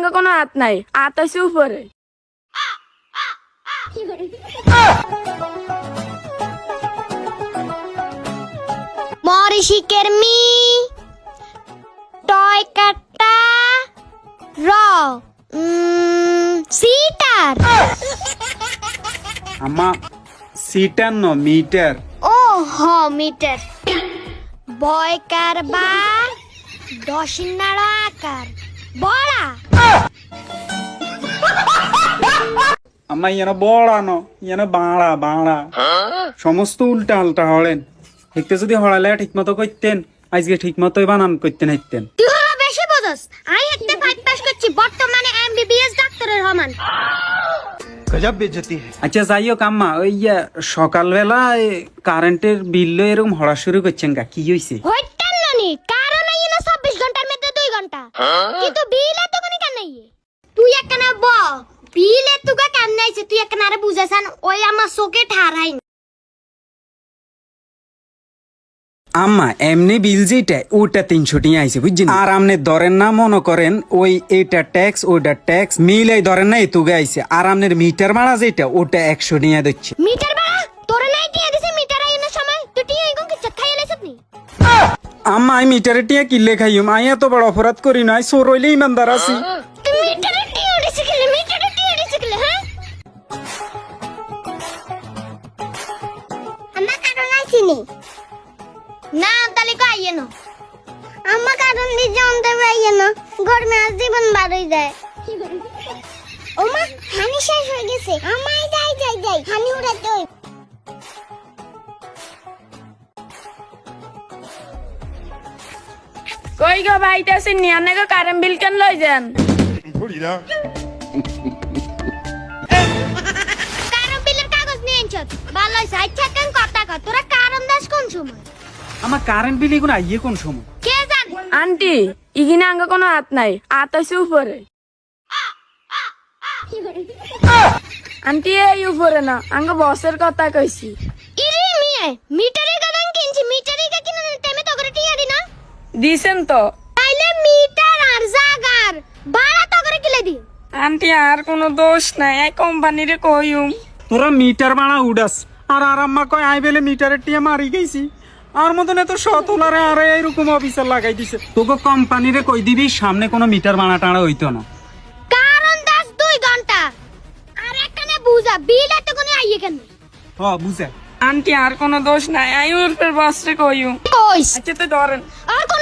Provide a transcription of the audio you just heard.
আঙ্গ কোনো হাত নাই, হাত হইছে উপরে। মরিশিকের মি টয় কাটা র সিটার। আম্মা সিটার ন মিটার। ও হ মিটার। বয়কার বা দশিনাড়া আকার বড়া। আম্মা ইয়ানো বড়ানো ইয়ানো বাড়া বাড়া সমস্ত উল্টা আলটা হলেন। একটু যদি হড়ালে ঠিক মতো করতেন আজকে ঠিক মতোই বানান করতেন হাইতেন। তুই হলো বেশি বোঝস। আই একটা 5 পাস করছি, বর্তমানে এমবিবিএস ডাক্তারের হমান। गजब बेइज्जती है। আচ্ছা যাই হোক আম্মা ওই সকালবেলা কারেন্টের বিল এরকম হড়া শুরু করছেন কা কি হয়েছে? হইতাম নানি, কারণ এই না 24 ঘন্টার মধ্যে 2 ঘন্টা। কিন্তু বিল এত কোনি কেন নাই? তুই একখানা ব বিল এত কেন নাইছে? তুই একখানা আরে বুঝাছান, ওই আমার চোখে ঠারাই। আম্মা এমনি বিল যেটা ওটা 300 টাকা আইছে বুঝছেন। আর আপনি ধরেন না মনে করেন ওই এটা ট্যাক্স ওটা ট্যাক্স মিলাই ধরেন না এতুগে আইছে। আর আপনার মিটার ভাড়া যেটা ওটা 100 টাকা দিচ্ছে। মিটার ভাড়া তোরে নাই টিয়া দিছে মিটার আইনের সময়? তুই টিয়া এগো কি খাইয়া লাইছত নি? আম্মা আমি মিটারে টিয়া কিনলে খাইম, আমি এত বড় অপরাধ করি নাই, চোর হইলে ইমানদার আছি। তুই মিটারে টিয়া দিছে কি? মিটারে টিয়া দিছে কি? হ্যাঁ আম্মা কারণ আইছিনি না তাহলে কো আইয়ে না। আম্মা কারণ দি জানতে পাইয়ে না, গরমে আজ জীবন বার হই যায়। ওমা হানি শেষ হয়ে গেছে। আমায় যাই যাই যাই হানি উড়াতে হই। কই গো ভাইতাছি নিয়ানে গো কারেন্ট বিল কেন লই যান? কারণ বিলের কাগজ নিয়ে আনছত ভালো হইছে। আচ্ছা কেন কথা কর, তোরা কারণ দাস কোন সময়? আমার কারেন্ট বিল এগুলো আইয়ে কোন সময়? কে জান? আন্টি ইগিনে আঙ্গ কোনো হাত নাই, হাত হইছে উপরে। আন্টি এই উপরে না, আঙ্গ বসের কথা কইছি। ইরে মিয়ে মিটারে গাদান কিনছি, মিটারে কা কিনা টাইমে তো করে টিয়া দি না দিছেন তো? তাইলে মিটার আর জাগার ভাড়া তো করে কিলে দি। আন্টি আর কোনো দোষ নাই, এই কোম্পানিরে কইউম। তোরা মিটার ভাড়া উড়াস আর আম্মা কয় আই বেলে মিটারের টিয়া মারি গেছি। আর মতন এত শতলারে আরে এরকম অফিসার লাগাই দিছে। তোকে কোম্পানিরে কই দিবি সামনে কোনো মিটার ভাড়া টাড়া হইতো না। কারণ দাস 2 ঘন্টা আর একখানে বুঝা বিল এত কোনে আইয়ে কেন? হ বুঝে আন্টি আর কোনো দোষ নাই, আই উর্ফের বসরে কইউম। কইস আচ্ছা তো ধরেন। আর কোন